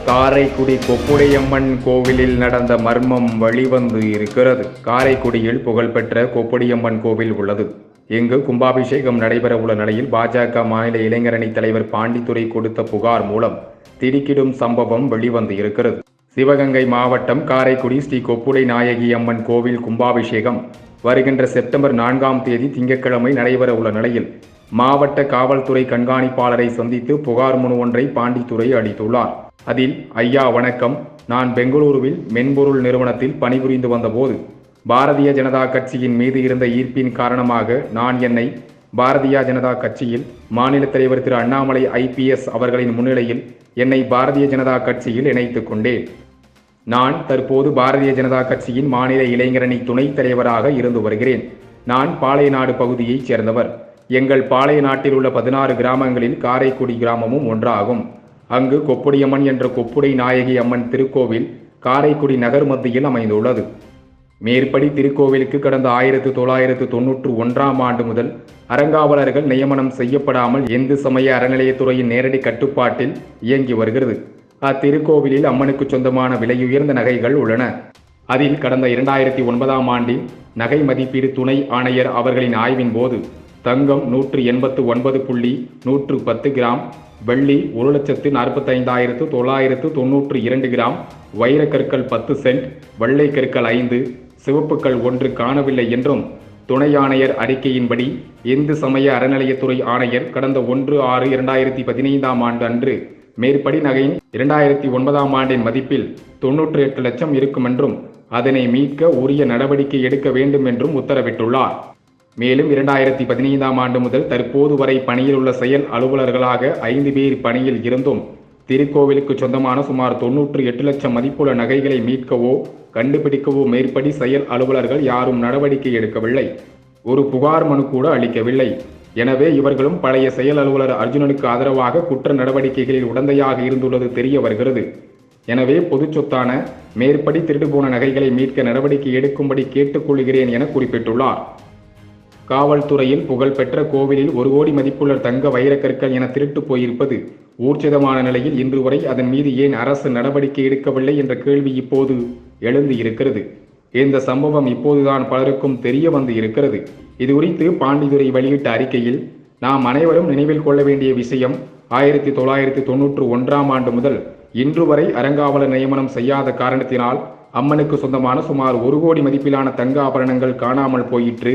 காரைக்குடி கொப்புடையம்மன் கோவிலில் நடந்த மர்மம் வெளிவந்து இருக்கிறது. காரைக்குடியில் புகழ்பெற்ற கொப்புடையம்மன் கோவில் உள்ளது. இங்கு கும்பாபிஷேகம் நடைபெற உள்ள நிலையில் பாஜக மாநில இளைஞரணி தலைவர் பாண்டித்துரை கொடுத்த புகார் மூலம் திடுக்கிடும் சம்பவம் வெளிவந்து இருக்கிறது. சிவகங்கை மாவட்டம் காரைக்குடி ஸ்ரீ கொப்புடை நாயகி அம்மன் கோவில் கும்பாபிஷேகம் வருகின்ற செப்டம்பர் 4ஆம் தேதி திங்கட்கிழமை நடைபெற உள்ள நிலையில் மாவட்ட காவல்துறை கண்காணிப்பாளரை சந்தித்து புகார் மனு ஒன்றை பாண்டித்துரை அளித்துள்ளார். அதில், ஐயா வணக்கம், நான் பெங்களூருவில் மென்பொருள் நிறுவனத்தில் பணிபுரிந்து வந்தபோது பாரதிய ஜனதா கட்சியின் மீது இருந்த ஈர்ப்பின் காரணமாக நான் என்னை பாரதிய ஜனதா கட்சியில் மாநில தலைவர் திரு அண்ணாமலை IPS அவர்களின் முன்னிலையில் என்னை பாரதிய ஜனதா கட்சியில் இணைத்துக் கொண்டேன். நான் தற்போது பாரதிய ஜனதா கட்சியின் மாநில இளைஞரணி துணைத் தலைவராக இருந்து வருகிறேன். நான் பாளையநாடு பகுதியைச் சேர்ந்தவர். எங்கள் பாளையநாட்டில் உள்ள 16 கிராமங்களில் காரைக்குடி கிராமமும் ஒன்றாகும். அங்கு கொப்புடையம்மன் என்ற கொப்புடை நாயகி அம்மன் திருக்கோவில் காரைக்குடி நகர் மத்தியில் அமைந்துள்ளது. மேற்படி திருக்கோவிலுக்கு கடந்த 1991ஆம் ஆண்டு முதல் அறங்காவலர்கள் நியமனம் செய்யப்படாமல் இந்து சமய அறநிலையத்துறையின் நேரடி கட்டுப்பாட்டில் இயங்கி வருகிறது. அத்திருக்கோவிலில் அம்மனுக்கு சொந்தமான விலையுயர்ந்த நகைகள் உள்ளன. அதில் கடந்த 2009ஆம் ஆண்டில் நகை மதிப்பீடு துணை ஆணையர் அவர்களின் ஆய்வின் போது தங்கம் 189.110 கிராம், வெள்ளி 1,45,992 கிராம், வைரக்கற்கள் 10 சென்ட், வெள்ளை கற்கள் 5, சிவப்புக்கள் 1 காணவில்லை என்றும் துணை ஆணையர் அறிக்கையின்படி இந்து சமய அறநிலையத்துறை ஆணையர் கடந்த 1/6/2015ஆம் ஆண்டு அன்று மேற்படி நகையின் 2009ஆம் ஆண்டின் மதிப்பில் 98 லட்சம் இருக்கும் என்றும் அதனை மீட்க உரிய நடவடிக்கை எடுக்க வேண்டும் என்றும் உத்தரவிட்டுள்ளார். மேலும் 2015ஆம் ஆண்டு முதல் தற்போது வரை பணியில் உள்ள செயல் அலுவலர்களாக 5 பேர் பணியில் இருந்தும் திருக்கோவிலுக்கு சொந்தமான சுமார் 98 லட்சம் மதிப்புள்ள நகைகளை மீட்கவோ கண்டுபிடிக்கவோ மேற்படி செயல் அலுவலர்கள் யாரும் நடவடிக்கை எடுக்கவில்லை. ஒரு புகார் மனு கூட அளிக்கவில்லை. எனவே இவர்களும் பழைய செயல் அலுவலர் அர்ஜுனனுக்கு ஆதரவாக குற்ற நடவடிக்கைகளில் உடந்தையாக இருந்துள்ளது தெரிய வருகிறது. எனவே பொது சொத்தான மேற்படி திருடு போன நகைகளை மீட்க நடவடிக்கை எடுக்கும்படி கேட்டுக்கொள்கிறேன் என குறிப்பிட்டுள்ளார். காவல்துறையில் புகழ்பெற்ற கோவிலில் 1 கோடி மதிப்புள்ள தங்க வைரக்கற்கள் என திருட்டு போயிருப்பது ஊர்ஜிதமான நிலையில் இன்று வரை அதன் மீது ஏன் அரசு நடவடிக்கை எடுக்கவில்லை என்ற கேள்வி இப்போது எழுந்து இருக்கிறது. இந்த சம்பவம் இப்போதுதான் பலருக்கும் தெரிய வந்து இருக்கிறது. இது குறித்து பாண்டித்துரை வெளியிட்ட அறிக்கையில், நாம் அனைவரும் நினைவில் கொள்ள வேண்டிய விஷயம், 1991ஆம் ஆண்டு முதல் இன்று வரை அறங்காவலர் நியமனம் செய்யாத காரணத்தினால் அம்மனுக்கு சொந்தமான சுமார் 1 கோடி மதிப்பிலான தங்க ஆபரணங்கள் காணாமல் போயிற்று.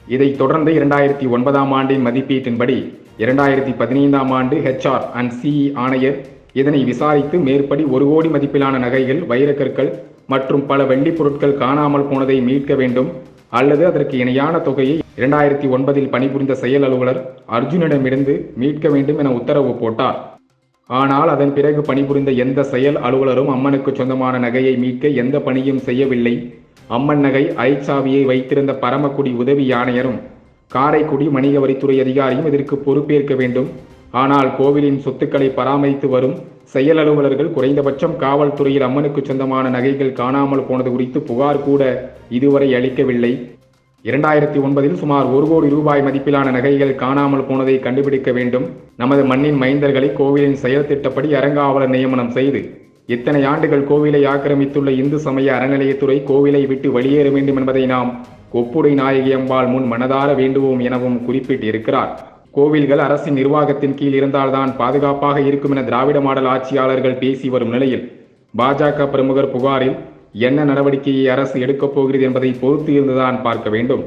இதைத் தொடர்ந்து 2009ஆம் ஆண்டின் மதிப்பீட்டின்படி 2015ஆம் ஆண்டு HR&CE ஆணையர் இதனை விசாரித்து மேற்படி 1 கோடி மதிப்பிலான நகைகள், வைரக்கற்கள் மற்றும் பல வெள்ளி பொருட்கள் காணாமல் போனதை மீட்க வேண்டும் அல்லது அதற்கு இணையான தொகையை 2009இல் பணிபுரிந்த செயல் அலுவலர் அர்ஜுனிடமிருந்து மீட்க வேண்டும் என உத்தரவு போட்டார். ஆனால் அதன் பிறகு பணிபுரிந்த எந்த செயல் அலுவலரும் அம்மனுக்கு சொந்தமான நகையை மீட்க எந்த பணியும் செய்யவில்லை. அம்மன் நகை ஐச்சாவியை வைத்திருந்த பரமக்குடி உதவி ஆணையரும் காரைக்குடி வணிக வரித்துறை அதிகாரியும் இதற்கு பொறுப்பேற்க வேண்டும். ஆனால் கோவிலின் சொத்துக்களை பராமரித்து வரும் செயல் அலுவலர்கள் குறைந்தபட்சம் காவல்துறையில் அம்மனுக்கு சொந்தமான நகைகள் காணாமல் போனது குறித்து புகார் கூட இதுவரை அளிக்கவில்லை. 2009இல் சுமார் 1 கோடி ரூபாய் மதிப்பிலான நகைகள் காணாமல் போனதை கண்டுபிடிக்க வேண்டும். நமது மண்ணின் மைந்தர்களை கோவிலின் செயல் திட்டப்படி அறங்காவலர் நியமனம் செய்து இத்தனை ஆண்டுகள் கோவிலை ஆக்கிரமித்துள்ள இந்து சமய அறநிலையத்துறை கோவிலை விட்டு வெளியேற வேண்டும் என்பதை நாம் கொப்புடை நாயகி அம்பாள் முன் மனதார வேண்டுவோம் எனவும் குறிப்பிட்டிருக்கிறார். கோவில்கள் அரசின் நிர்வாகத்தின் கீழ் இருந்தால்தான் பாதுகாப்பாக இருக்கும் என திராவிட மாடல் ஆட்சியாளர்கள் பேசி வரும் நிலையில் பாஜக பிரமுகர் புகாரில் என்ன நடவடிக்கையை அரசு எடுக்கப் போகிறது என்பதை பொறுத்து இருந்துதான் பார்க்க வேண்டும்.